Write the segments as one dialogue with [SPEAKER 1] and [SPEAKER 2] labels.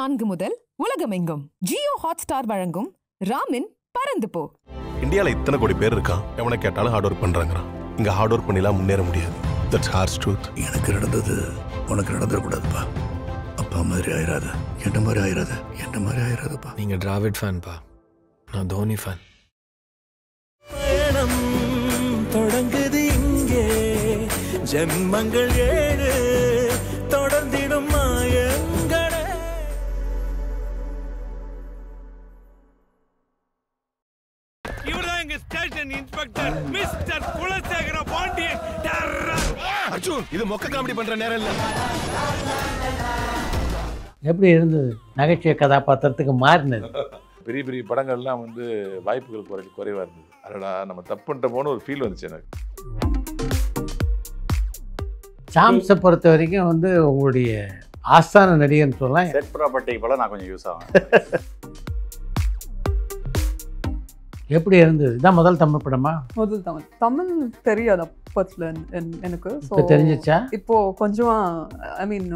[SPEAKER 1] 4 முதல் உலகமெங்கும் ஜியோ ஹாட்ஸ்டார் வழங்கும் ராமின் பறந்து போ.
[SPEAKER 2] இந்தியாவில் இத்தனை கோடி பேர் இருக்கான். எவனை கேட்டாலும் ஹார்ட் ஒர்க் பண்ணுறாங்கிறான். இங்கே ஹார்ட் ஒர்க் பண்ணிலாம் முன்னேற முடியாது. That's harsh truth.
[SPEAKER 3] எனக்கு நடந்தது உனக்கு நடந்துடக்கூடாதுப்பா. அப்பா மாதிரி ஆயிராத, என்ன மாதிரி ஆயிராத, என்ன மாதிரி ஆயிராதப்பா.
[SPEAKER 4] நீங்கள் டிராவிட் ஃபேன்ப்பா, நான் தோனி ஃபேன்.
[SPEAKER 5] பயணம் தொடங்குது இங்கே, ஜென்மங்கள் 7 தொடர்ந்திடும் மாயங்களே.
[SPEAKER 6] இவர்தான் எங்க station inspector mister Kulasekara Pandian.
[SPEAKER 2] Arjun, இது மொக்க காமெடி பண்ற நேரம் இல்ல.
[SPEAKER 7] எப்படி இருந்தது நகைச்சுவை கதாபாத்திரத்துக்கு மாறினது?
[SPEAKER 8] பெரிய பெரிய படங்கள்லாம் வந்து வாய்ப்புகள் குறைவாக இருந்தது. அதடா நம்ம தப்பு பண்ணிட்டோமோன்னு ஒரு ஃபீல் வந்துச்சு எனக்கு.
[SPEAKER 7] சாம்ஸை பொறுத்த வரைக்கும் வந்து உங்களுடைய ஆஸ்தான நடிகர்னு சொல்லலாம்.
[SPEAKER 9] செட் ப்ராப்பர்ட்டிக்கு போல நான் கொஞ்சம் யூஸ் ஆகும்.
[SPEAKER 7] எப்படி இருந்தது? இதான் முதல் தமிழ் படமா?
[SPEAKER 10] முதல் தமிழ் தெரியாது அப்பத்துல எனக்கு.
[SPEAKER 7] இப்போ தெரிஞ்சிச்சா?
[SPEAKER 10] இப்போ கொஞ்சம் ஐ மீன்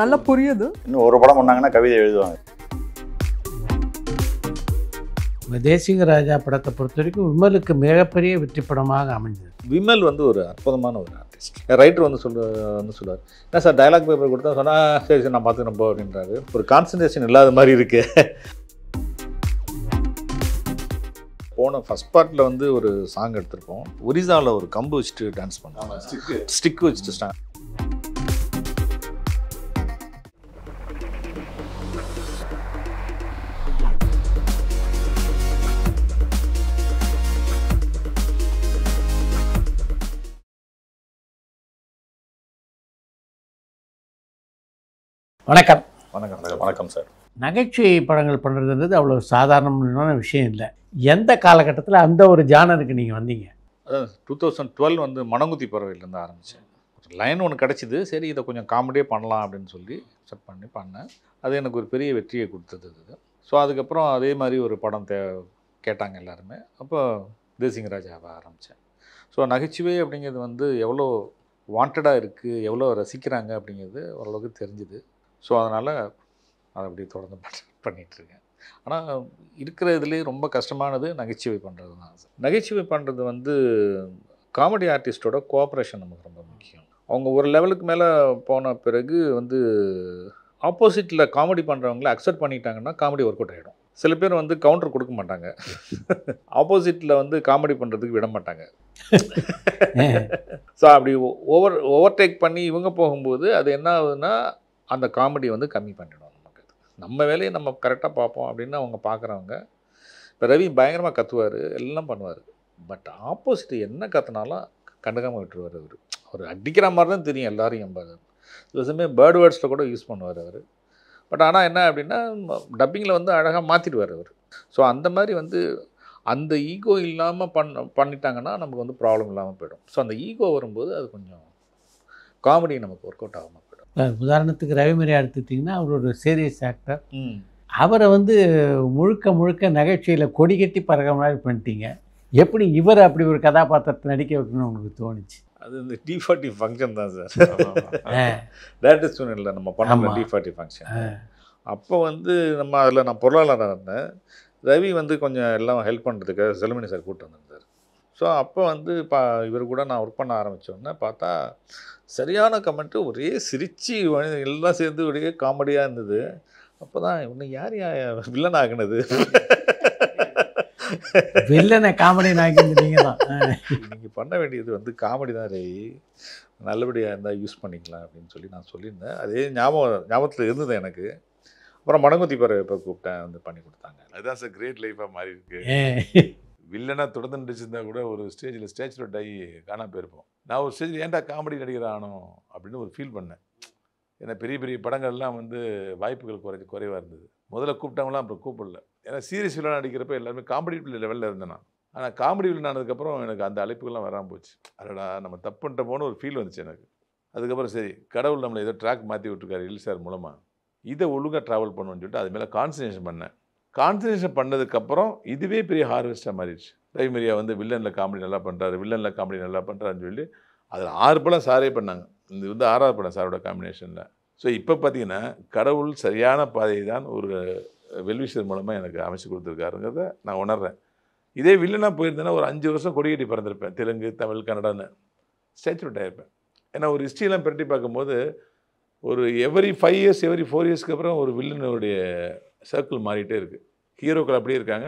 [SPEAKER 10] நல்லா புரியுது.
[SPEAKER 9] இன்னும் ஒரு படம் பண்ணாங்கன்னா கவிதை எழுதுவாங்க.
[SPEAKER 7] தேசிங்க ராஜா படத்தை பொறுத்த வரைக்கும் விமலுக்கு மிகப்பெரிய வெற்றி படமாக அமைஞ்சது.
[SPEAKER 8] விமல் வந்து ஒரு அற்புதமான ஒரு ஆர்டிஸ்ட். ரைட்டர் வந்து சொல்லுவார், என்ன சார் டயலாக் பேப்பர் கொடுத்தா சொன்னால் சரி சரி நான் பார்த்துக்கிறேன் போ அப்படின்றாரு. ஒரு கான்சன்ட்ரேஷன் இல்லாத மாதிரி இருக்கு. போன ஃபஸ்ட் பார்ட்டில் வந்து ஒரு சாங் எடுத்திருப்போம். ஒரிசாவில் ஒரு கம்பு வச்சுட்டு டான்ஸ் பண்ணோம். ஸ்டிக் வச்சுட்டு ஸ்டாண்ட்.
[SPEAKER 7] வணக்கம்.
[SPEAKER 9] வணக்கம் வணக்கம் சார்.
[SPEAKER 7] நகைச்சுவை படங்கள் பண்ணுறதுன்றது அவ்வளோ சாதாரணமான விஷயம் இல்லை. எந்த காலகட்டத்தில் அந்த ஒரு ஜானருக்கு நீங்கள் வந்தீங்க?
[SPEAKER 8] அதான் 2012 வந்து மணங்குத்தி பறவையிலேருந்து ஆரம்பித்தேன். ஒரு லைன் ஒன்று கிடச்சிது, சரி இதை கொஞ்சம் காமெடியாக பண்ணலாம் அப்படின்னு சொல்லி செட் பண்ணி பண்ணேன். அது எனக்கு ஒரு பெரிய வெற்றியை கொடுத்தது இது. ஸோ அதுக்கப்புறம் அதே மாதிரி ஒரு படம் கேட்டாங்க எல்லாருமே. அப்போ தேசிங்க ராஜாவை ஆரம்பித்தேன். ஸோ நகைச்சுவை அப்படிங்கிறது வந்து எவ்வளோ வாண்டடாக இருக்குது, எவ்வளோ ரசிக்கிறாங்க அப்படிங்கிறது ஓரளவுக்கு தெரிஞ்சுது. ஸோ அதனால் அதை அப்படியே தொடர்ந்து பண்ணிகிட்ருக்கேன். ஆனால் இருக்கிற இதுலேயே ரொம்ப கஷ்டமானது நகைச்சுவை பண்ணுறது தான். நகைச்சுவை பண்ணுறது வந்து காமெடி ஆர்டிஸ்ட்டோட கோஆப்ரேஷன் நமக்கு ரொம்ப முக்கியம். அவங்க ஒரு லெவலுக்கு மேலே போன பிறகு வந்து ஆப்போசிட்டில் காமெடி பண்ணுறவங்கள அக்செப்ட் பண்ணிட்டாங்கன்னா காமெடி ஒர்க் அவுட் ஆகிடும். சில பேர் வந்து கவுண்டர் கொடுக்க மாட்டாங்க, ஆப்போசிட்டில் வந்து காமெடி பண்ணுறதுக்கு விட மாட்டாங்க. ஸோ அப்படி ஓவர்டேக் பண்ணி இவங்க போகும்போது அது என்ன ஆகுதுன்னா அந்த காமெடி வந்து கம்மி பண்ணிடும். நமக்கு நம்ம வேலையை நம்ம கரெக்டாக பார்ப்போம் அப்படின்னு அவங்க பார்க்குறவங்க. இப்போ ரவி பயங்கரமாக கத்துவார், எல்லாம் பண்ணுவார். பட் ஆப்போசிட் என்ன கற்றுனாலும் கண்டுக்காமல் விட்டுருவார். அவர் அடிக்கிற மாதிரி தான் தெரியும் எல்லாரையும். எம்பாது சில சமயம் பேர்ட் வேர்ட்ஸில் கூட யூஸ் பண்ணுவார் அவர். பட் ஆனால் என்ன அப்படின்னா டப்பிங்கில் வந்து அழகாக மாற்றிடுவார் அவர். ஸோ அந்த மாதிரி வந்து அந்த ஈகோ இல்லாமல் பண்ணிட்டாங்கன்னா நமக்கு வந்து ப்ராப்ளம் இல்லாமல் போயிடும். ஸோ அந்த ஈகோ வரும்போது அது கொஞ்சம் காமெடி நமக்கு ஒர்க் அவுட் ஆகாமல் போயிடும்.
[SPEAKER 7] உதாரணத்துக்கு ரவிமரியா எடுத்துட்டிங்கன்னா அவர் ஒரு சீரியஸ் ஆக்டர். அவரை வந்து முழுக்க நகைச்சுவையில் கொடி கட்டி பறக்க மாதிரி பண்ணிட்டீங்க. எப்படி இவர் அப்படி ஒரு கதாபாத்திரத்தை நடிக்க வைக்கணும்னு உங்களுக்கு தோணுச்சு?
[SPEAKER 8] அது இந்த D40 ஃபங்க்ஷன் தான் சார். டேரக்டர்ஸ் இல்லை நம்ம பண்ண D40 ஃபங்க்ஷன். அப்போ வந்து நம்ம அதில் நான் பொருளாளராக இருந்தேன். ரவி வந்து கொஞ்சம் எல்லாம் ஹெல்ப் பண்ணுறதுக்காக செல்மணி சார் கூப்பிட்டு வந்திருந்தார். ஸோ அப்போ வந்து இவர் கூட நான் ஒர்க் பண்ண ஆரம்பித்தோன்னே பார்த்தா சரியான கமெண்ட்டு, ஒரே சிரித்து எல்லாம் சேர்ந்து ஒரே காமெடியாக இருந்தது. அப்போ தான் இன்னும் யார் வில்லன் ஆகினது,
[SPEAKER 7] வில்லனை காமெடி ஆகினீங்க தான்.
[SPEAKER 8] நீங்கள் பண்ண வேண்டியது வந்து காமெடி தான் ரவி, நல்லபடியாக இருந்தால் யூஸ் பண்ணிக்கலாம் அப்படின்னு சொல்லி நான் சொல்லியிருந்தேன். அதே ஞாபகத்தில் இருந்தது எனக்கு. அப்புறம் மணங்குத்தி பறவை இப்போ கூப்பிட்டேன், வந்து பண்ணி கொடுத்தாங்க. அதுதான் சார் கிரேட் லைஃபாக மாறி இருக்கு. வில்லனாக தொடர்ந்து நடிச்சிருந்தா கூட ஒரு ஸ்டேஜில் அவுட் ஆகி காணாமல் போயிருப்போம். நான் ஒரு ஸ்டேஜில் ஏன்டா காமெடி நடிகர் ஆனோம் அப்படின்னு ஒரு ஃபீல் பண்ணேன். ஏன்னா பெரிய பெரிய படங்கள்லாம் வந்து வாய்ப்புகள் குறைவாக இருந்தது. முதல்ல கூப்பிட்டவங்களாம் அப்புறம் கூப்பிடல. ஏன்னா சீரியஸ் வில்லனாக நடிக்கிறப்ப எல்லாருமே காமெடி லெவலில் இருந்தேன் நான். ஆனால் காமெடி வில்லன் ஆனதுக்கப்புறம் எனக்கு அந்த அழைப்புகள்லாம் வராமல் போச்சு. அதடா நம்ம தப்பு பண்ணிட்டோமோன்னு ஒரு ஃபீல் வந்துச்சு எனக்கு. அதுக்கப்புறம் சரி கடவுள் நம்மளை ஏதோ ட்ராக் மாற்றி விட்டுருக்காரு எல் சார் மூலமாக, இதை ஒழுங்காக ட்ராவல் பண்ணுவோன்னு சொல்லிட்டு அது மேலே கான்சன்ட்ரேஷன் பண்ணேன். கான்சன்ட்ரேஷன் பண்ணதுக்கப்புறம் இதுவே பெரிய ஹார்வெஸ்ட்டாக மாறிடுச்சு. ரவிமரியா வந்து வில்லனில் காமெடி நல்லா பண்ணுறாரு, வில்லனில் காமெடி நல்லா பண்ணுறாருன்னு சொல்லி அதில் 6 படம் சாரே பண்ணாங்க. இது வந்து 6வது படம் சாரோட காம்பினேஷனில். ஸோ இப்போ பார்த்தீங்கன்னா கடவுள் சரியான பாதையை தான் ஒரு வெல்விஷர் மூலமாக எனக்கு அமைச்சு கொடுத்துருக்காருங்கிறத நான் உணர்றேன். இதே வில்லனாக போயிருந்தேன்னா ஒரு 5 வருஷம் கொடிக்கட்டி பறந்துருப்பேன். தெலுங்கு, தமிழ், கன்னடான்னு ஸ்டேச்சுரேட் ஆகிருப்பேன். ஏன்னா ஒரு ஹிஸ்ட்ரியெலாம் பிரட்டி பார்க்கும்போது ஒரு எவரி 5 இயர்ஸ் எவரி 4 இயர்ஸ்க்கு அப்புறம் ஒரு வில்லனுடைய சர்க்கிள் மாறிட்டே இருக்குது. ஹீரோக்கள் அப்படியே இருக்காங்க,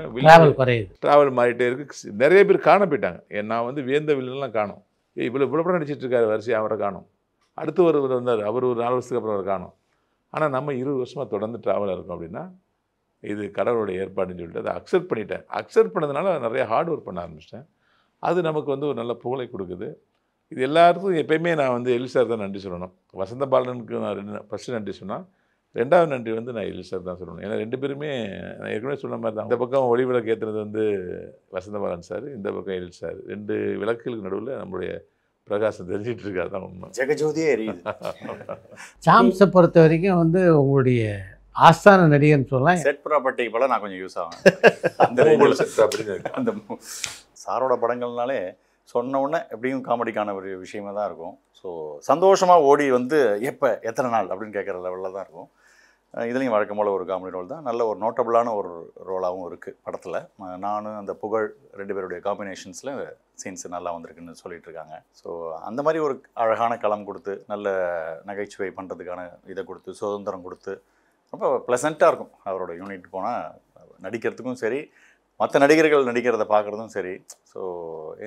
[SPEAKER 8] ட்ராவல் மாறிட்டே இருக்குது. நிறைய பேர் காண போயிட்டாங்க. நான் வந்து வியந்த வில்லன்லாம் காணும். இவ்வளோ படம் நடிச்சிட்டு இருக்காரு வரிசையாக, அவரை காணும். அடுத்து ஒருவர் வந்தார், அவர் ஒரு 4 வருஷத்துக்கு அப்புறம் அவர் காணும். ஆனால் நம்ம 20 வருஷமாக தொடர்ந்து ட்ராவலாக இருக்கோம் அப்படின்னா இது கடவுளுடைய ஏற்பாடுன்னு சொல்லிட்டு அதை அக்செப்ட் பண்ணிட்டேன். அக்செப்ட் பண்ணதுனால நிறைய ஹார்ட் ஒர்க் பண்ண ஆரம்பிச்சிட்டேன். அது நமக்கு வந்து ஒரு நல்ல புகழை கொடுக்குது. இது எல்லாருக்கும் எப்பயுமே நான் வந்து எழில் சார் தான் நன்றி சொல்லணும். வசந்த பாலனுக்கு நான் ஃபஸ்ட்டு நன்றி சொன்னால், 2வது நன்றி வந்து நான் எழில் சார் தான் சொல்லணும். ஏன்னா 2 பேருமே நான் ஏற்கனவே சொன்ன மாதிரி தான். இந்த பக்கம் ஒளி விளக்கு ஏற்றுனது வந்து வசந்த பாலன் சார், இந்த பக்கம் எழில் சார். 2 விளக்குகளுக்கு நடுவில் நம்மளுடைய பிரகாசம் தெரிஞ்சிட்டு இருக்காது தான் உண்மை.
[SPEAKER 9] ஜெகஜோதியே எரியுது.
[SPEAKER 7] சாம்ஸை பொறுத்த வரைக்கும் வந்து உங்களுடைய ஆஸ்தான நடிகர்னு சொல்லலாம்.
[SPEAKER 9] செட் ப்ராப்பர்ட்டிக்கு போல நான் கொஞ்சம் யூஸ் ஆகும். அந்த சாரோட படங்கள்னாலே சொன்ன உடனே எப்படியும் காமெடிக்கான ஒரு விஷயமா தான் இருக்கும். ஸோ சந்தோஷமாக ஓடி வந்து எப்போ எத்தனை நாள் அப்படின்னு கேட்குற லெவலில் தான் இருக்கும். இதுலேயும் வழக்கம் போல் ஒரு காமெடி ரோல் தான். நல்ல ஒரு நோட்டபுளான ஒரு ரோலாகவும் இருக்குது படத்தில். நானும் அந்த புகழ் 2 பேருடைய காம்பினேஷன்ஸில் சீன்ஸ் நல்லா வந்திருக்குன்னு சொல்லிட்டு இருக்காங்க. ஸோ அந்த மாதிரி ஒரு அழகான களம் கொடுத்து நல்ல நகைச்சுவை பண்ணுறதுக்கான இதை கொடுத்து சுதந்திரம் கொடுத்து ரொம்ப ப்ளசண்ட்டாக இருக்கும். அவரோட யூனிட் போனால் நடிக்கிறதுக்கும் சரி, மற்ற நடிகர்கள் நடிக்கிறத பார்க்குறதும் சரி. ஸோ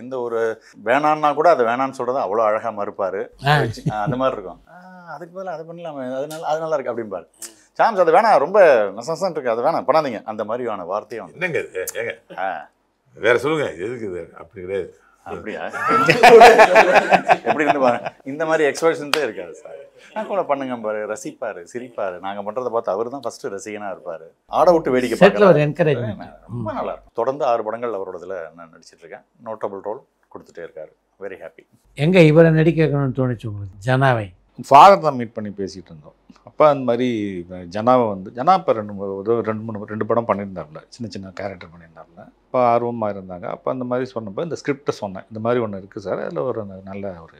[SPEAKER 9] எந்த ஒரு வேணான்னா கூட அதை வேணான்னு சொல்கிறத அவ்வளோ அழகாக மறுப்பார். அந்த மாதிரி இருக்கும். அதுக்கு பதிலாக அதை பண்ணலாமே, அது நல்லா இருக்குது அப்படிம்பாரு. சாம்ஸ் அது வேணாம், ரொம்ப நசன் இருக்குது, அது வேணாம் பண்ணாதீங்க, அந்த மாதிரியான வார்த்தையும் வந்து
[SPEAKER 8] என்னங்க ஏங்க வேற சொல்லுங்க, எதுக்கு இது அப்படி கிடையாது.
[SPEAKER 9] அப்படியா எப்படி இருந்து பாருங்க, இந்த மாதிரி எக்ஸ்பிரஷன்ஸே இருக்காது சார். நான் கூட பண்ணுங்க பாரு, ரசிப்பார், சிரிப்பார். நாங்கள் பண்ணுறதை பார்த்து அவர் தான் ஃபஸ்ட்டு ரசிகனாக இருப்பார். ஆட விட்டு வேடிக்கை பார்க்குறாரு. ரொம்ப நல்லா இருக்கும். தொடர்ந்து 6 படங்கள் அவரோட இதில் நான் நடிச்சிட்டு இருக்கேன். நோட்டபிள் ரோல் கொடுத்துட்டே இருக்காரு. Very happy.
[SPEAKER 7] எங்கே இவரை நடிக்க வைக்கணும்னு தோணுச்சு உங்களுக்கு? ஜனாவை
[SPEAKER 8] ஃபாதர் தான் மீட் பண்ணி பேசிகிட்டு இருந்தோம். அப்போ அந்த மாதிரி ஜனாவை வந்து ஜனா இப்போ 2 படம் பண்ணியிருந்தாப்புல, சின்ன சின்ன கேரக்டர் பண்ணியிருந்தாப்புல. இப்போ ஆர்வமாக இருந்தாங்க. அப்போ அந்த மாதிரி சொன்னப்போ இந்த ஸ்கிரிப்டை சொன்னேன், இந்த மாதிரி ஒன்று இருக்குது சார், அதில் ஒரு நல்ல ஒரு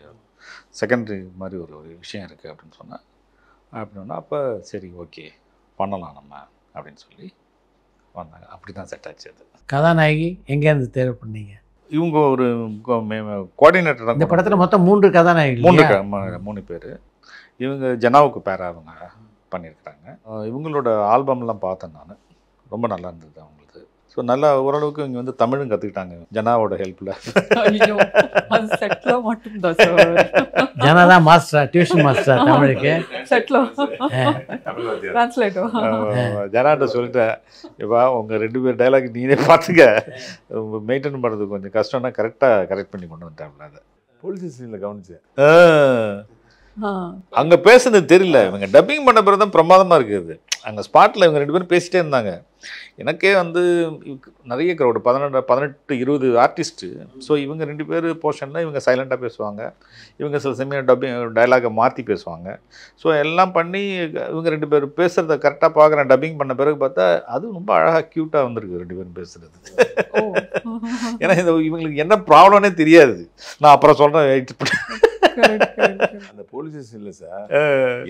[SPEAKER 8] செகண்டரி மாதிரி ஒரு விஷயம் இருக்குது அப்படின்னு சொன்னேன். அப்படின்னா அப்போ சரி ஓகே பண்ணலாம் நம்ம அப்படின்னு சொல்லி வந்தாங்க. அப்படி தான் செட் ஆச்சு. அது
[SPEAKER 7] கதாநாயகி எங்கேருந்து தேர்வு பண்ணீங்க?
[SPEAKER 8] இவங்க ஒரு கோஆர்டினேட்டர்.
[SPEAKER 7] இந்த படத்தில் மொத்தம் 3 கதாநாயகி,
[SPEAKER 8] 3 பேர். இவங்க ஜனாவுக்கு பேராக அவங்க பண்ணியிருக்கிறாங்க. இவங்களோட ஆல்பம்லாம் பார்த்தேன் நான், ரொம்ப நல்லா இருந்தது அவங்களுக்கு. ஸோ நல்லா ஓரளவுக்கு இங்கே வந்து தமிழும் கற்றுக்கிட்டாங்க ஜனாவோட ஹெல்ப்பில்.
[SPEAKER 7] ஜனா தான் மாஸ்டர், டியூஷன் மாஸ்டர் தமிழுக்கு.
[SPEAKER 8] ஜனாட்ட சொல்லிட்டேன், இப்போ உங்கள் 2 பேர் டைலாக் நீனே பார்த்துக்க, மெயின்டைன் பண்ணுறது கொஞ்சம் கஷ்டம்னா கரெக்ட் பண்ணி கொண்டு வந்துட்டாங்க. அதை போலீஸ் ஸ்டேஷனில் கவனிச்சேன். அங்கே பேசுனது தெரியல, இவங்க டப்பிங் பண்ண பிறகு தான் பிரமாதமாக இருக்குது. அங்கே ஸ்பாட்டில் இவங்க 2 பேரும் பேசிகிட்டே இருந்தாங்க. எனக்கே வந்து நிறைய க்ரௌடு 18-20 ஆர்டிஸ்ட்டு. ஸோ இவங்க 2 பேர் போர்ஷனில் இவங்க சைலண்ட்டாக பேசுவாங்க, இவங்க சில சமயம் டப்பிங் டைலாகை மாற்றி பேசுவாங்க. ஸோ எல்லாம் பண்ணி இவங்க 2 பேர் பேசுகிறத கரெக்டாக பார்க்குறேன். டப்பிங் பண்ண பிறகு பார்த்தா அது ரொம்ப அழகாக க்யூட்டாக வந்திருக்கு 2 பேரும் பேசுகிறது. ஏன்னா இவங்களுக்கு என்ன ப்ராப்ளம்னே தெரியாது. நான் அப்புறம் சொல்கிறேன், வெயிட் பண்ணி. அந்த போலீஸ் ஸ்டேஷன்ல சார்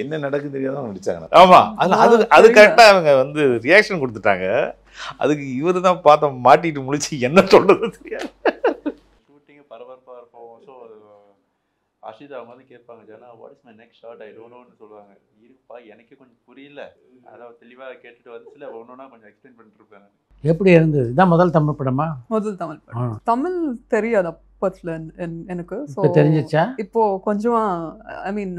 [SPEAKER 8] என்ன நடக்குது தெரியாதான் நடிச்சாங்க. ஆமாம், அது கரெக்டாக அவங்க வந்து ரியாக்ஷன் கொடுத்துட்டாங்க. அதுக்கு இவர் தான் பார்த்த மாட்டிட்டு முழிச்சு என்ன சொல்றது தெரியாது.
[SPEAKER 11] ஷூட்டிங் பரபரப்பாக இருப்போம். ஸோ அஷிதா அவங்க வந்து கேட்பாங்க, Jana what is my next shot, I don't நோன்னு சொல்லுவாங்க. இருப்பா எனக்கே கொஞ்சம் புரியல, அதாவது தெளிவாக கேட்டுட்டு வந்துச்சுல ஒன்னொன்னா கொஞ்சம் எக்ஸ்பிளைன் பண்ணிட்டு இருப்பேன்.
[SPEAKER 7] எப்படி இருந்தது? இதான் முதல் தமிழ் படமா?
[SPEAKER 10] முதல் தமிழ் படம். தமிழ் தெரியாது அப்பத்துல எனக்கு.
[SPEAKER 7] தெரிஞ்சிச்சா?
[SPEAKER 10] இப்போ கொஞ்சம் ஐ மீன்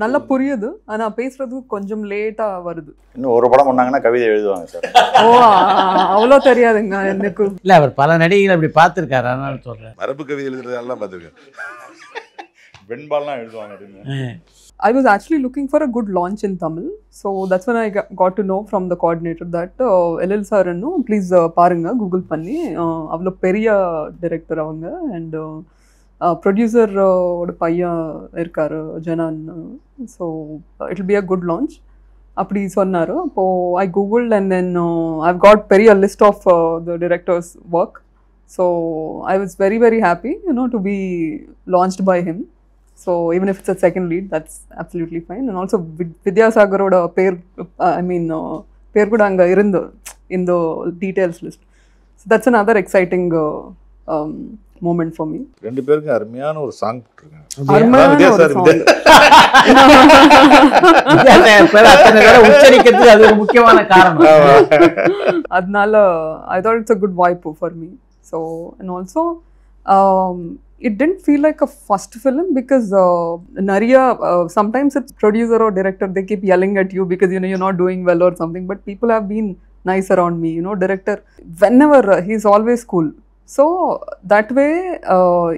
[SPEAKER 10] நல்லா புரியுது, ஆனா பேசுறது கொஞ்சம் லேட்டா வருது.
[SPEAKER 9] இன்னும் ஒரு படம் பண்ணாங்கன்னா கவிதை எழுதுவாங்க சார்.
[SPEAKER 10] ஓ அவ்வளோ தெரியாதுங்க எனக்கு.
[SPEAKER 7] இல்லை, அவர் பல நடிகைகள் அப்படி பார்த்துருக்காரு, அதனால சொல்கிறேன்.
[SPEAKER 8] மரபு கவிதை எழுதுறதெல்லாம் பார்த்துருக்கேன். வெண்பால்லாம் எழுதுவாங்க அப்படின்னு.
[SPEAKER 10] I was actually looking for a good launch in Tamil. So that's when I got to know from the coordinator that LL sir no please பாருங்க கூகுள் பண்ணி அவ்வளோ பெரிய டைரக்டர் அவங்க அண்ட் ப்ரொடியூசர் ஓட பையன் இருக்காரு Janan. So it will be a good launch அப்படி சொன்னார். அப்போது I Google and then I've got பெரிய list of the directors work. So I was very very happy to be launched by him. So even if it's a second lead, that's absolutely fine. And also Vidyasagaroda பேர் கூட அங்கே இருந்து in the details list. So that's another exciting moment for me.
[SPEAKER 8] ரெண்டு பேருக்கும் அருமையான ஒரு song
[SPEAKER 7] உச்சரிக்கிறதுக்கு அது ஒரு முக்கியமான காரணம்.
[SPEAKER 10] அதனால I thought it's a good vibe for me. So and also it didn't feel like a first film because sometimes it's producer or director, they keep yelling at you because you're not doing well or something, but people have been nice around me, director whenever he's always cool. So that way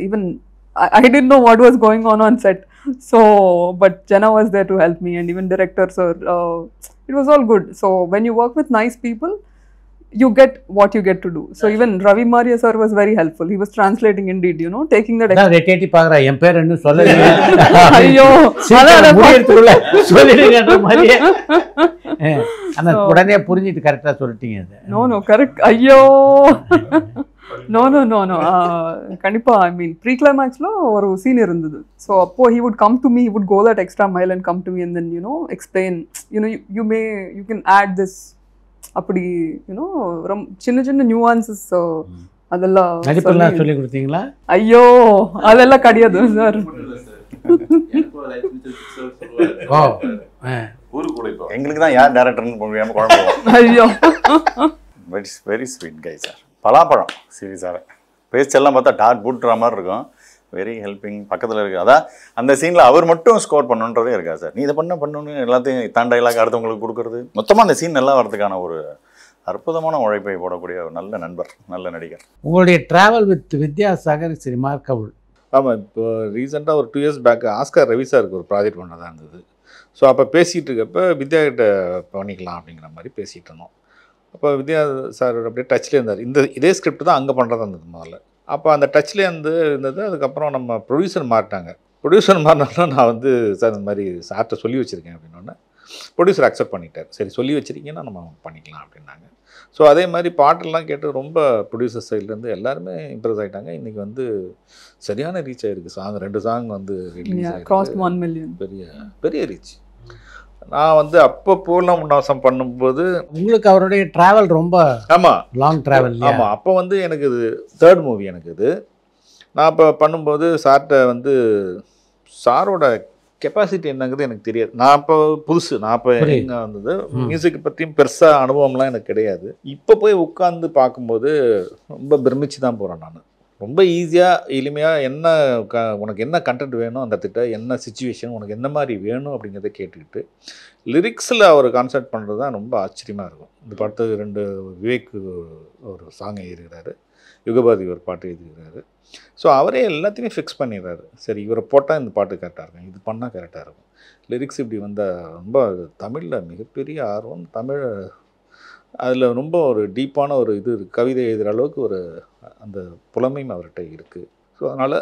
[SPEAKER 10] even I didn't know what was going on set, so but Jenna was there to help me, and even director sir, it was all good. So when you work with nice people, you get what you get to do. So even Ravi Maria sir was very helpful. He was translating indeed, taking that
[SPEAKER 7] ரெட்டேட்டி பாக்குறா என் பேர் என்ன சொல்லல
[SPEAKER 10] ஐயோ
[SPEAKER 7] முடியறதுக்குள்ள சொல்லிடுங்கன்ற மாதிரி அண்ணா உடனே புரிஞ்சிட்டு கரெக்டா சொல்லிட்டீங்க.
[SPEAKER 10] No correct. ஐயோ no கண்டிப்பா I mean pre-climaxல ஒரு சீன் இருந்தது. So அப்போ he would come to me, he would go that extra mile and come to me and then explain, you can add this அப்படி சின்ன சின்ன நியூவான்சஸ் அதெல்லாம்
[SPEAKER 7] நடிப்பெல்லாம் சொல்லி கொடுத்தீங்களா?
[SPEAKER 10] ஐயோ அதெல்லாம் கிடையாது சார்.
[SPEAKER 9] எங்களுக்கு தான் யார் டைரக்டர்னு குழம்பு.
[SPEAKER 10] ஐயோ
[SPEAKER 9] வெரி ஸ்வீட் கை சார். பலாப்பழம் சீரியஸாக பேச்செல்லாம் பார்த்தா டாட் பூட்டுற மாதிரி இருக்கும். Very helping. பக்கத்தில் இருக்குது. அதான் அந்த சீனில் அவர் மட்டும் ஸ்கோர் பண்ணுன்றதே இருக்கா சார். நீ இதை பண்ணணுன்னு எல்லாத்தையும் தான் டைலாக் அடுத்தவங்களுக்கு கொடுக்குறது. மொத்தமாக அந்த சீன் நல்லா வரதுக்கான ஒரு அற்புதமான உழைப்பை போடக்கூடிய ஒரு நல்ல நண்பர், நல்ல நடிகர்.
[SPEAKER 7] உங்களுடைய travel with Vidyasagar is remarkable.
[SPEAKER 8] ஆமாம், இப்போ ரீசெண்டாக ஒரு 2 years பேக் ஆஸ்கர் ரவி சாருக்கு ஒரு ப்ராஜெக்ட் பண்ணதாக இருந்தது. ஸோ அப்போ பேசிகிட்டு இருக்கப்போ வித்யா கிட்ட பண்ணிக்கலாம் அப்படிங்கிற மாதிரி பேசிகிட்டு இருந்தோம். அப்போ வித்யா சார் அப்படியே டச்சில் இருந்தார். இதே ஸ்கிரிப்ட் தான் அங்கே பண்ணுறதா இருந்தது முதல்ல. அப்போ அந்த டச்லேயே இருந்தது. அதுக்கப்புறம் நம்ம ப்ரொடியூசர் மாறிட்டாங்க. ப்ரொடியூசர் மாறினாலும் நான் சார் இந்த மாதிரி சார்கிட்ட சொல்லி வச்சுருக்கேன் அப்படின்னோடனே ப்ரொடியூசர் அக்செப்ட் பண்ணிட்டார். சரி சொல்லி வச்சுருக்கீங்கன்னா நம்ம பண்ணிக்கலாம் அப்படின்னாங்க. ஸோ அதே மாதிரி பாட்டெல்லாம் கேட்டு ரொம்ப ப்ரொடியூசர் சைட்லேருந்து எல்லாருமே இம்ப்ரெஸ் ஆகிட்டாங்க. இன்றைக்கி சரியான ரீச் ஆகிருக்கு. 2 சாங் ரிலீஸ் ஆகிருக்கு. பெரிய ரீச். நான் அப்போ பூர்ணம் உன்னாசம் பண்ணும்போது
[SPEAKER 7] உங்களுக்கு அவருடைய ட்ராவல் ரொம்ப லாங் ட்ராவல்.
[SPEAKER 8] ஆமாம், அப்போ எனக்கு இது 3rd மூவி எனக்கு இது. நான் இப்போ பண்ணும்போது சார்கிட்ட சாரோட கெப்பாசிட்டி என்னங்கிறது எனக்கு தெரியாது. நான் இப்போ புதுசு. நான் இப்போ எங்கே வந்தது மியூசிக் பற்றியும் பெருசாக அனுபவம்லாம் எனக்கு கிடையாது. இப்போ போய் உட்காந்து பார்க்கும்போது ரொம்ப பிரமிச்சு தான் போகிறேன். நான் ரொம்ப ஈஸியாக எளிமையாக உனக்கு என்ன கண்டென்ட் வேணும், அந்த திட்டம் என்ன சுச்சுவேஷன், உனக்கு என்ன மாதிரி வேணும் அப்படிங்கிறத கேட்டுக்கிட்டு லிரிக்ஸில் அவர் கான்சென்ட் பண்ணுறது தான் ரொம்ப ஆச்சரியமாக இருக்கும். இந்த படத்துக்கு 2 விவேக் ஒரு சாங் எழுதிக்கிறாரு, யுகபாதி ஒரு பாட்டு எழுதிக்கிறாரு. ஸோ அவரே எல்லாத்தையுமே ஃபிக்ஸ் பண்ணிடுறாரு. சரி இவரை போட்டால் இந்த பாட்டு கரெக்டாக இருக்கும், இது பண்ணால் கரெக்டாக இருக்கும். லிரிக்ஸ் இப்படி வந்தால் ரொம்ப தமிழில் மிகப்பெரிய ஆர்வம். தமிழ் அதில் ரொம்ப ஒரு டீப்பான ஒரு கவிதை எழுதுகிற அளவுக்கு அந்த புலமையும் அவர்கிட்ட இருக்குது. ஸோ அதனால்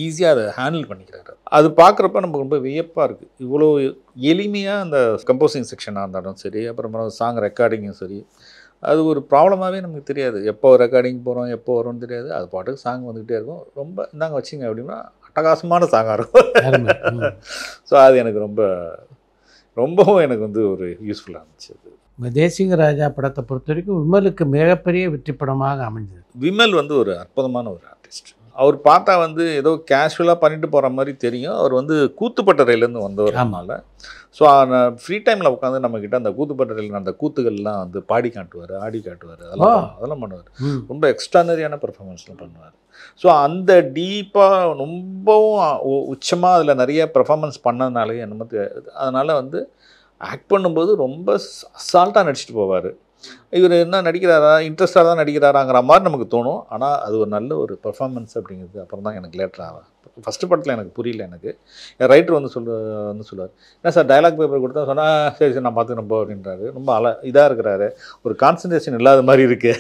[SPEAKER 8] ஈஸியாக அதை ஹேண்டில் பண்ணிக்கிறாரு. அது பார்க்குறப்ப நமக்கு ரொம்ப வியப்பாக இருக்குது. இவ்வளோ எளிமையாக அந்த கம்போசிங் செக்ஷனாக இருந்தாலும் சரி, அப்புறமா சாங் ரெக்கார்டிங்கும் சரி, அது ஒரு ப்ராப்ளமாகவே நமக்கு தெரியாது. எப்போ ரெக்கார்டிங் போகிறோம், எப்போ வரும்னு தெரியாது. அது பாட்டுக்கு சாங் வந்துக்கிட்டே இருக்கும். ரொம்ப இந்தாங்க வச்சிங்க அப்படின்னா அட்டகாசமான சாங்காக இருக்கும். ஸோ அது எனக்கு ரொம்பவும் எனக்கு ஒரு யூஸ்ஃபுல்லாக இருந்துச்சு. அது
[SPEAKER 7] தேசிங்க ராஜா படத்தை பொறுத்த வரைக்கும் விமலுக்கு மிகப்பெரிய வெற்றி படமாக அமைஞ்சது.
[SPEAKER 8] விமல் ஒரு அற்புதமான ஒரு ஆர்டிஸ்ட். அவர் பார்த்தா ஏதோ கேஷுவலாக பண்ணிட்டு போகிற மாதிரி தெரியும். அவர் கூத்துப்பட்டறையிலேருந்து வந்தவர்னால ஸோ ஃப்ரீ டைமில் உட்காந்து நம்மக்கிட்ட அந்த கூத்துப்பட்டறையில் அந்த கூத்துகள்லாம் பாடி காட்டுவார், ஆடி காட்டுவார், அதெல்லாம் பண்ணுவார். ரொம்ப எக்ஸ்ட்ரானரியான பெர்ஃபார்மன்ஸ்லாம் பண்ணுவார். ஸோ அந்த டீப்பாக ரொம்பவும் உச்சமாக அதில் நிறைய பெர்ஃபார்மன்ஸ் பண்ணதுனாலே என்னமோ அதனால் ஆக்ட் பண்ணும்போது ரொம்ப அசால்ட்டாக நடிச்சிட்டு போவார். இவர் என்ன நடிக்கிறாரா, இன்ட்ரெஸ்டாக தான் நடிக்கிறாராங்கிற மாதிரி நமக்கு தோணும். ஆனால் அது ஒரு நல்ல ஒரு பெர்ஃபார்மன்ஸ் அப்படிங்கிறது அப்புறம் தான் எனக்கு லேட்டராக. ஃபஸ்ட்டு படத்தில் எனக்கு புரியல. என் ரைட்டர் சொல்லுவார், என்ன சார் டயலாக் பேப்பர் கொடுத்தா சொன்னால் சரி நான் பார்த்து நம்ம அப்படின்றாரு. ரொம்ப இதாக இருக்கிறாரு, ஒரு கான்சன்ட்ரேஷன் இல்லாத மாதிரி இருக்கு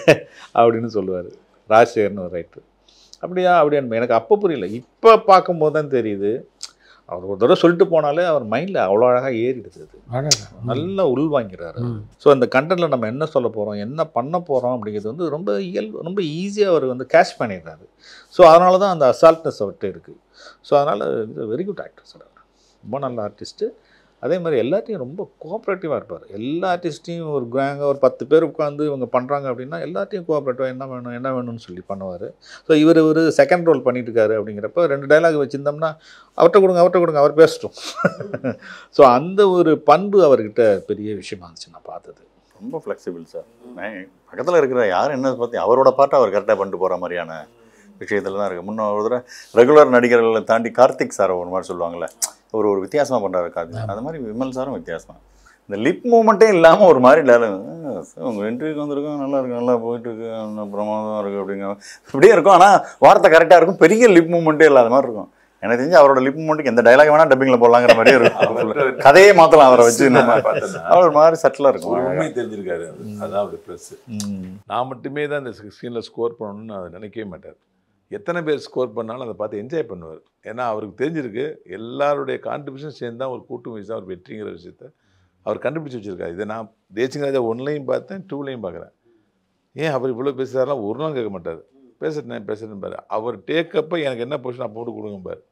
[SPEAKER 8] அப்படின்னு சொல்லுவார். ராஜசேகர்னு ஒரு ரைட்டர். அப்படியா எனக்கு அப்போ புரியல. இப்போ பார்க்கும்போது தான் தெரியுது அவர் ஒரு தடவை சொல்லிட்டு போனாலே அவர் மைண்டில் அவ்வளோ அழகாக ஏறிடுது. நல்லா உள்வாங்கிறாரு. ஸோ அந்த கண்டென்ட்டில் நம்ம என்ன சொல்ல போகிறோம், என்ன பண்ண போகிறோம் அப்படிங்கிறது வந்து ரொம்ப ஈஸியாக அவர் வந்து கேட்ச் பண்ணிடுறாரு. ஸோ அதனால தான் அந்த அசால்ட்னஸ் அவர்கிட்ட இருக்குது. ஸோ அதனால் வெரி குட் ஆக்டர் சார், ரொம்ப நல்ல ஆர்டிஸ்ட்டு. அதே மாதிரி எல்லாத்தையும் ரொம்ப கோஆப்ரேட்டிவாக இருப்பார். எல்லா ஆர்டிஸ்ட்டையும் ஒரு கேங்காக ஒரு 10 பேர் உட்காந்து இவங்க பண்ணுறாங்க அப்படின்னா எல்லாத்தையும் கோஆப்ரேட்டிவாக என்ன வேணும்னு சொல்லி பண்ணுவார். ஸோ இவர் ஒரு செகண்ட் ரோல் பண்ணிட்டு இருக்காரு அப்படிங்கிறப்ப 2 டைலாக் வச்சுருந்தோம்னா அவர்கிட்ட கொடுங்க அவர் பேசட்டும். ஸோ அந்த ஒரு பண்பு அவர்கிட்ட பெரிய விஷயமா இருந்துச்சு நான் பார்த்தது.
[SPEAKER 9] ரொம்ப ஃப்ளெக்சிபிள் சார். பக்கத்தில் இருக்கிற யார் என்ன பார்த்து அவரோட பாட்டை அவர் கரெக்டாக பண்ணிட்டு போகிற மாதிரியான விஷயத்தில் தான் இருக்குது. முன்ன ஒரு தடவை ரெகுலர் நடிகர்களை தாண்டி கார்த்திக் சார் ஒரு மாதிரி சொல்லுவாங்கள்ல, ஒரு விஷயமாக பண்ணுறாரு கார்த்திக். அது மாதிரி விமல் சாரும் வித்தியாசமாக இந்த லிப் மூமெண்ட்டே இல்லாமல் ஒரு மாதிரி உங்கள் இன்டர்வியூக்கு வந்திருக்கோம், நல்லா இருக்கு, நல்லா போயிட்டுருக்கு, பிரமாதம் இருக்குது அப்படிங்கிற இப்படியே இருக்கும். ஆனால் வார்த்தை கரெக்டாக இருக்கும், பெரிய லிப் மூமெண்ட்டே இல்லாத மாதிரி இருக்கும். எனக்கு தெரிஞ்சு அவரோட லிப் மூமெண்ட்டுக்கு எந்த டைலாக் வேணால் டப்பிங்கில் போடலாங்கிற மாதிரியே இருக்கும். கதையே மாற்றலாம் அவரை வச்சு. அவர் ஒரு மாதிரி சட்டிலாக இருக்கும்.
[SPEAKER 12] உண்மை தெரிஞ்சிருக்காரு. அதுதான் அவருடைய ப்ளஸ். நான் மட்டுமே தான் இந்த ஸ்க்ரீனில் ஸ்கோர் பண்ணணும்னு அதை நினைக்கவே மாட்டார். எத்தனை பேர் ஸ்கோர் பண்ணாலும் அதை பார்த்து என்ஜாய் பண்ணுவார். ஏன்னா அவருக்கு தெரிஞ்சிருக்கு எல்லாருடைய கான்ட்ரிபியூஷன் சேர்ந்து தான் ஒரு கூட்டு முயற்சி தான் அவர் வெற்றிங்கிற விஷயத்த அவர் கண்டுபிடிச்சி வச்சுருக்காரு. இதை நான் தேசிங் ராஜா 1லையும் பார்த்தேன், 2லையும் பார்க்குறேன். ஏன் அவர் இவ்வளோ பேசுகிறாரெலாம் ஒரு நாள் கேட்க மாட்டார். பேசுகிறேன் பாரு, அவர் டேக்கப்போ எனக்கு என்ன பொசிஷன் அப்போ போட்டு கொடுங்க பாரு.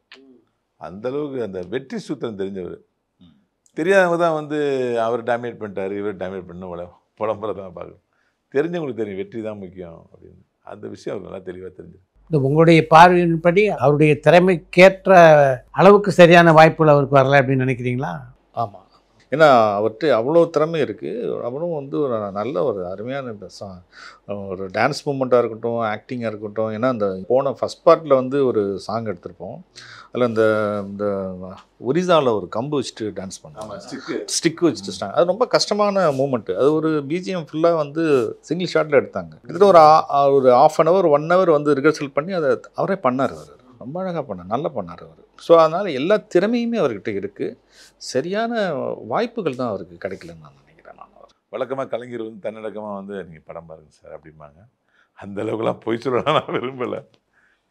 [SPEAKER 12] அந்தளவுக்கு அந்த வெற்றி சூத்திரம் தெரிஞ்சவர். தெரியாதவங்க தான் வந்து அவர் டாமினேட் பண்ணிட்டார், இவர் டாமினேட் பண்ண புலம்புறதான் பார்க்கணும். தெரிஞ்சவங்களுக்கு தெரியும் வெற்றி தான் முக்கியம் அப்படின்னு. அந்த விஷயம் அவர் நல்லா தெளிவாக தெரிஞ்சிருக்கு.
[SPEAKER 7] உங்களுடைய பார்வையின்படி அவருடைய திறமைக்கேற்ற அளவுக்கு சரியான வாய்ப்புகள் அவருக்கு வரலை அப்படின்னு நினைக்கிறீங்களா?
[SPEAKER 8] ஆமாம், ஏன்னா அவர்கிட்ட அவ்வளோ திறமை இருக்குது. அவரும் வந்து ஒரு நல்ல ஒரு அருமையான ஒரு டான்ஸ் மூமெண்ட்டாக இருக்கட்டும், ஆக்டிங்காக இருக்கட்டும். ஏன்னா அந்த போன ஃபஸ்ட் பார்ட்டில் வந்து ஒரு சாங் எடுத்திருப்போம். அதில் இந்த ஒரிசாவில் ஒரு கம்பு வச்சுட்டு டான்ஸ் பண்ணாங்க, ஸ்டிக்கு வச்சுட்டு. அது ரொம்ப கஷ்டமான மூமெண்ட்டு. அது ஒரு பிஜிஎம் ஃபுல்லாக வந்து சிங்கிள் ஷாட்டில் எடுத்தாங்க. கிட்டத்தட்ட ஒரு ½ அன் ஹவர் 1 ஹவர் வந்து ரிஹர்சல் பண்ணி அதை அவரே பண்ணார். அவர் ரொம்ப அழகாக பண்ணார், நல்லா பண்ணார் அவர். ஸோ அதனால் எல்லா திறமையுமே அவர்கிட்ட இருக்குது. சரியான வாய்ப்புகள் தான் அவருக்கு கிடைக்கலன்னு நான் நினைக்கிறேன். நான்
[SPEAKER 12] வழக்கமாக கலைஞர் வந்து தன்னடக்கமாக வந்து நீங்கள் படம் பாருங்கள் சார் அப்படிம்பாங்க. அந்தளவுக்குலாம் பொய் சொல்லலாம் நான் விரும்பலை.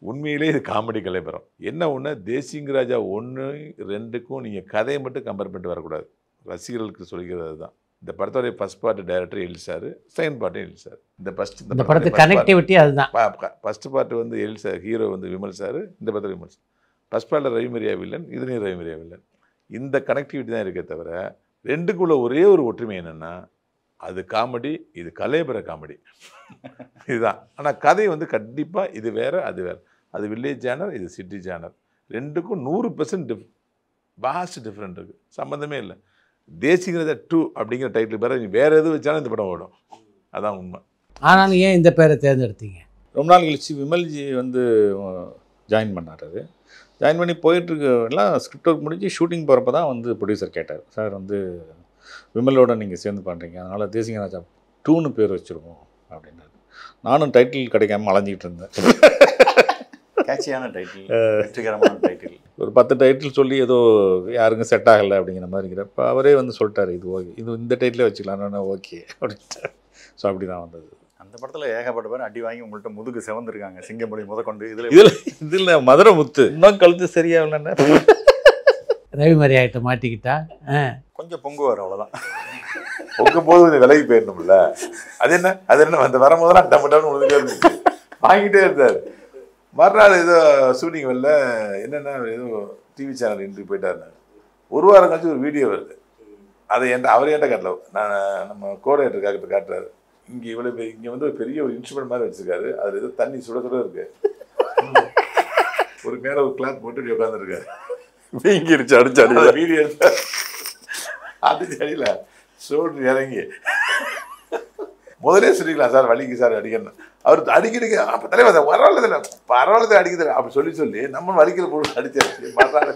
[SPEAKER 12] உண்மையிலே இது காமெடி கலைபரம். என்ன ஒன்று, தேசிங் ராஜா 1, 2க்கும் நீங்கள் கதையை மட்டும் கம்பேர் பண்ணிட்டு வரக்கூடாது. ரசிகர்களுக்கு சொல்லிக்கிறது அதுதான். இந்த படத்தோடைய ஃபஸ்ட் பார்ட் டைரக்டர் எழில் சார், செகண்ட் பார்ட்டும் எழில் சார். இந்த
[SPEAKER 7] படத்து கனெக்டிவிட்டி அதுதான்.
[SPEAKER 12] ஃபஸ்ட் பார்ட் வந்து எழில் சார், ஹீரோ வந்து விமல் சார், இந்த படத்தில் விமல் சார். ஃபஸ்ட் பார்ட்டில் ரவிமரியா வில்லன், இதுலேயும் ரவிமரியா வில்லன். இந்த கனெக்டிவிட்டி தான் இருக்கே தவிர 2க்குள்ள ஒரே ஒரு ஒற்றுமை என்னென்னா அது காமெடி, இது கலைபர காமெடி இதுதான். ஆனால் கதை வந்து கண்டிப்பாக இது வேறு அது வேறு. அது வில்லேஜ் ஜானர், இது சிட்டி ஜானர். 2க்கும் 100% வாஸ்ட் டிஃப்ரெண்ட் இருக்குது, சம்மந்தமே இல்லை. தேசிங் ராஜா 2 அப்படிங்கிற டைட்டில் பேர வேறு எது வச்சாலும் இந்த படம் ஓடும், அதான் உண்மை.
[SPEAKER 7] ஆனாலும் ஏன் இந்த பேரை தேர்ந்தெடுத்தீங்க?
[SPEAKER 8] ரொம்ப நாள் கழிச்சு விமல்ஜி வந்து ஜாயின் பண்ணார். அது ஜாயின் பண்ணி போயிட்டுருக்கலாம், ஸ்கிரிப்ட் ஒர்க் முடிஞ்சு ஷூட்டிங் போகிறப்ப தான் வந்து ப்ரொடியூசர் கேட்டார், சார் வந்து விமலோட நீங்கள் சேர்ந்து பண்ணுறீங்க, அதனால் தேசிங் ராஜா 2ன்னு பேர் வச்சுருக்கோம் அப்படின்னாரு. நானும் டைட்டில் கிடைக்காம அலைஞ்சிக்கிட்டு இருந்தேன்.
[SPEAKER 9] கேட்சியான டைட்டில், வெற்றிகரமான டைட்டில்.
[SPEAKER 8] ஒரு 10 டைட்டில் சொல்லி ஏதோ யாருங்க செட் ஆகலை அப்படிங்கிற மாதிரிங்கிறப்ப அவரே வந்து சொல்லிட்டார், இது ஓகே, இது இந்த டைட்டிலே வச்சுக்கலாம், ஓகே அப்படின்ட்டு. ஸோ அப்படி தான் வந்தது.
[SPEAKER 9] அந்த படத்தில் ஏகப்பட்ட பேர் அடி வாங்கி உங்கள்கிட்ட முதுகு செவந்திருக்காங்க, சிங்கமொழி முதற்கொண்டு.
[SPEAKER 8] இதில் மதுரை முத்து இன்னும் கழுத்து சரியாகலன்னு
[SPEAKER 7] ரவிமரியாகிட்ட மாட்டிக்கிட்டா
[SPEAKER 9] கொஞ்சம் பொங்குவார், அவ்வளோதான்.
[SPEAKER 12] பொங்கும் போது கொஞ்சம் விலகி போயிடணும்ல. அது என்ன அந்த வரும்போதெல்லாம் டம்னு உழுதுட்டே இருந்துச்சு, வாங்கிட்டே இருந்தார். மறுநாள் ஏதோ ஷூட்டிங் வரல, என்னென்னா ஏதோ டிவி சேனல் இன்ட்ரி போயிட்டாருனாங்க. ஒரு வாரம் கழிச்சு ஒரு வீடியோ வருது. அதை அவர் என்கிட்ட காட்டல, நான் நம்ம கோஆர்டினேட்டருக்காக காட்டுறாரு. இங்கே இவ்வளோ இங்கே வந்து ஒரு பெரிய ஒரு இன்ஸ்ட்ருமெண்ட் மாதிரி வச்சுருக்காரு, அதில் ஏதோ தண்ணி சுட சுட இருக்கு. ஒரு மேலே ஒரு கிளாத் போட்டு உட்காந்துருக்காரு.
[SPEAKER 9] வீங்கிருச்சு, அடிச்சு அடி
[SPEAKER 12] வீடியோ எடுத்தார். அடிச்சு அடியில சோடு இறங்கி முதலே சொல்லிக்கலாம், சார் வலிக்கு சார் அடிக்கணும். அவர் அடிக்கிறீங்க, அப்போ தலைவர் பரவாயில்ல அடிக்கிறது அப்படி சொல்லி நம்ம வலிக்கிற பொருள் அடிச்சாச்சு. மறுநாள்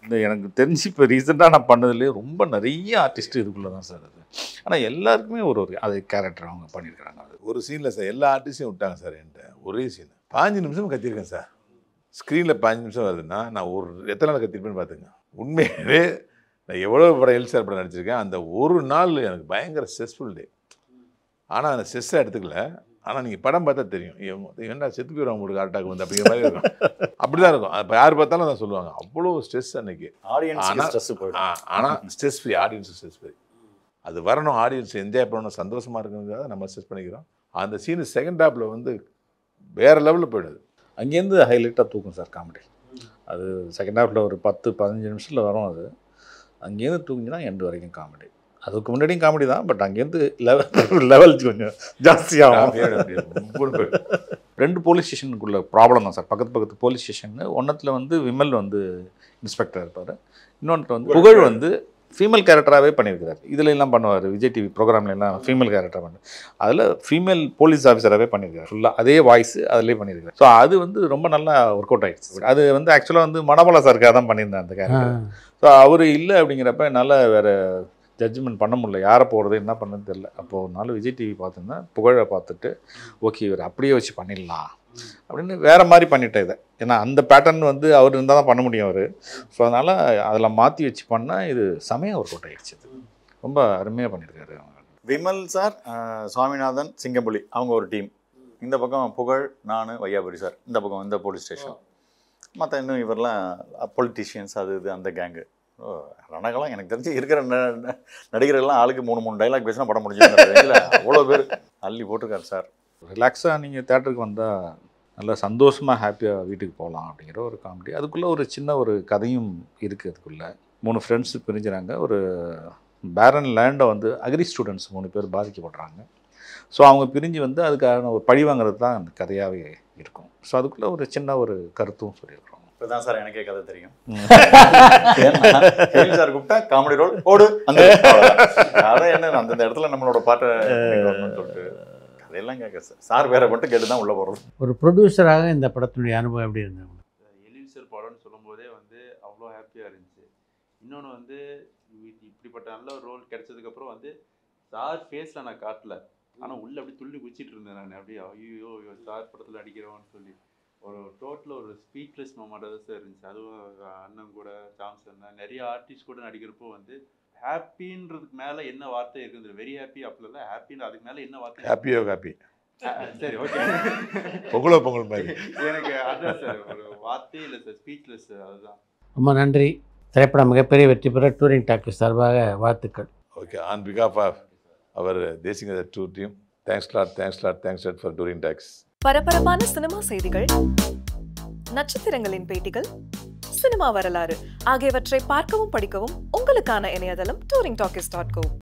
[SPEAKER 8] இந்த எனக்கு தெரிஞ்சு இப்போ ரீசெண்டாக நான் பண்ணதுலேயே ரொம்ப நிறைய ஆர்டிஸ்ட்டு இதுக்குள்ளே தான் சார் அது. ஆனால் எல்லாருக்குமே ஒரு அது கேரக்டர் அவங்க பண்ணியிருக்கிறாங்க. அது
[SPEAKER 12] ஒரு சீனில் சார் எல்லா ஆர்டிஸ்டையும் விட்டாங்க சார் என்கிட்ட. ஒரே சீன் 5 நிமிஷம் கத்திருக்கேன் சார். ஸ்க்ரீனில் 5 நிமிஷம் வருதுன்னா நான் ஒரு எத்தனை நாள் கத்திருப்பேன்னு பார்த்துங்க. உண்மையாகவே நான் எவ்வளோ படம் எழில் சார் படம் நடிச்சிருக்கேன். அந்த ஒரு நாள் எனக்கு பயங்கர ஸ்ட்ரெஸ்ஃபுல் டே. ஆனால் அந்த ஸ்ட்ரெஸ்ஸை எடுத்துக்கல, ஆனால் நீங்கள் படம் பார்த்தா தெரியும் ஏன்டா செத்து போயிடும் உங்களுக்கு ஹார்ட் அட்டாக் வந்து அப்படிங்கிற மாதிரி இருக்கும். அப்படி தான் இருக்கும். இப்போ யார் பார்த்தாலும் அதான் சொல்லுவாங்க, அவ்வளோ ஸ்ட்ரெஸ் அன்னைக்கு. ஆனால் stress free, audience stress free. அது வரணும், ஆடியன்ஸ் என்ஜாய் பண்ணணும், சந்தோஷமாக இருக்கிறதுக்காக நம்ம ஸ்ட்ரெஸ் பண்ணிக்கிறோம். அந்த சீனு செகண்ட் ஹாஃபில் வந்து வேறு லெவலில் போயிடுது.
[SPEAKER 8] அங்கேருந்து ஹைலைட்டாக தூக்கும் சார் காமெடி. அது செகண்ட் ஹாஃபில் ஒரு 10-15 நிமிஷத்தில் வரும். அது அங்கேருந்து தூங்கினா எண்டு வரைக்கும் காமெடி. அதுக்கு முன்னாடியும் காமெடி தான், பட் அங்கேருந்து லெவல் கொஞ்சம் ஜாஸ்தியாகும். 2 போலீஸ் ஸ்டேஷனுக்குள்ள ப்ராப்ளம் தான் சார். பக்கத்து போலீஸ் ஸ்டேஷன். ஒன்றத்தில் வந்து விமல் வந்து இன்ஸ்பெக்டர் இருப்பார், இன்னொன்று வந்து புகழ் வந்து ஃபீமேல் கேரக்டராகவே பண்ணியிருக்கிறார். இதில் எல்லாம் பண்ணுவார், விஜய் டிவி ப்ரோக்ராம்லாம் ஃபீமேல் கேரக்டர் பண்ணு, அதில் ஃபீமேல் போலீஸ் ஆஃபீஸராகவே பண்ணியிருக்காரு. ஃபுல்லாக அதே வாய்ஸ் அதிலே பண்ணியிருக்காரு. ஸோ அது வந்து ரொம்ப நல்லா ஒர்க் அவுட் ஆகிடுச்சு. அது வந்து ஆக்சுவலாக வந்து மணபாலா சாருக்காக தான் பண்ணியிருந்தேன் அந்த கேரக்டர். ஸோ அவர் இல்லை அப்படிங்கிறப்ப என்னால் வேறு ஜட்ஜ்மெண்ட் பண்ண முடியல, யாரை போகிறது என்ன பண்ணுன்னு தெரில. அப்போது ஒரு நாள் விஜய் டிவி பார்த்துருந்தேன், புகழை பார்த்துட்டு ஓகே இவர் அப்படியே வச்சு பண்ணிடலாம் அப்படின்னு வேறு மாதிரி பண்ணிட்டேன் இதை. ஏன்னா அந்த பேட்டர்ன் வந்து அவர் இருந்தால் தான் பண்ண முடியும் அவர். ஸோ அதனால் அதில் மாற்றி வச்சு பண்ணால் இது செமையாக ஒர்க் அவுட் ஆகிடுச்சு. ரொம்ப அருமையாக பண்ணியிருக்காரு அவங்க.
[SPEAKER 9] விமல் சார், சுவாமிநாதன், சிங்கம்புலி அவங்க ஒரு டீம். இந்த பக்கம் புகழ், நான், வையாபுரி சார் இந்த பக்கம் இந்த போலீஸ் ஸ்டேஷன். மற்ற இன்னும் இவரெல்லாம் பொலிட்டீஷியன்ஸ், அது இது அந்த கேங்கு. ரணகலாம் எனக்கு தெரிஞ்சு இருக்கிற நடிகர்கள்லாம் ஆளுக்கு 3 டைலாக் பேசினா படம் முடிஞ்சு அவ்வளோ பேர் அள்ளி போட்டிருக்காரு சார். ரிலாக்ஸாக நீங்கள் தேட்டருக்கு வந்தால் நல்லா சந்தோஷமாக ஹாப்பியாக வீட்டுக்கு போகலாம் அப்படிங்கிற ஒரு காமெடி. அதுக்குள்ளே ஒரு சின்ன ஒரு கதையும் இருக்குது. அதுக்குள்ளே 3 ஃப்ரெண்ட்ஸ் பிரிஞ்சுறாங்க. ஒரு பேரன் லேண்டை வந்து அக்ரி ஸ்டூடெண்ட்ஸ் 3 பேர் பாதிக்கப்படுறாங்க. ஸோ அவங்க பிரிஞ்சு வந்து அதுக்கான ஒரு பழி வாங்குறது தான் அந்த கதையாகவே இருக்கும். ஸோ அதுக்குள்ளே ஒரு சின்ன ஒரு கருத்தும் சொல்லியிருக்கிறோம். இப்போ தான் சார் எனக்கே கதை தெரியும். சார் கூப்பிட்டா காமெடி ரோல் ஓடு, அந்த அதான் என்ன அந்தந்த இடத்துல நம்மளோட பாட்டை சொல்லிட்டு அதெல்லாம் கேட்க சார் வேற மட்டும் கேட்டு தான் உள்ளே போகிறோம்.
[SPEAKER 7] ஒரு ப்ரொடியூசராக இந்த படத்தினுடைய அனுபவம் எப்படி இருந்தது?
[SPEAKER 11] எழில் சார் படம்னு சொல்லும் போதே வந்து அவ்வளோ ஹாப்பியாக இருந்துச்சு. இன்னொன்று வந்து இப்படிப்பட்ட நல்ல ஒரு ரோல் கிடைச்சதுக்கப்புறம் வந்து சார் ஃபேஸில் நான் காட்டல, ஆனால் உள்ளே அப்படி துள்ளி குச்சிட்டு இருந்தேன் நான். அப்படியே ஐயோ சார் படத்தில் அடிக்கிறோன்னு சொல்லி ஒரு டோட்டலாக ஒரு ஸ்பீக்லெஸ் மொமெண்ட்டாக தான் சார் இருந்துச்சு. அதுவும் அண்ணன் கூட சாம்சன் நிறைய ஆர்டிஸ்ட் கூட நடிக்கிறப்போ வந்து ஹாப்பின்றதுக்கு மேலே என்ன வார்த்தை இருக்குது, வெரி ஹாப்பி அப்படில இல்லை, ஹாப்பின்னு அதுக்கு மேலே என்ன வார்த்தை,
[SPEAKER 12] ஹாப்பி
[SPEAKER 11] சரி ஓகே
[SPEAKER 12] பொங்கல் மாதிரி
[SPEAKER 11] எனக்கு அதான் சார் ஒரு வார்த்தையே இல்லை சார், ஸ்பீக்லெஸ். அதுதான்.
[SPEAKER 7] ரொம்ப நன்றி. திரைப்படம் மிகப்பெரிய வெற்றி பெற டூரிங் டாக்கீஸ் சார்பாக வாழ்த்துக்கள்.
[SPEAKER 12] ஓகே, ஆன் பிகாஃப் ஆஃப் அவர் தேசிங் tour team, thanks lot for touring talkies.
[SPEAKER 1] பரபரப்பான சினிமா செய்திகள், நட்சத்திரங்களின் பேட்டிகள், சினிமா வரலாறு ஆகியவற்றை பார்க்கவும் படிக்கவும் உங்களுக்கான இணையதளம் touringtalkies.co.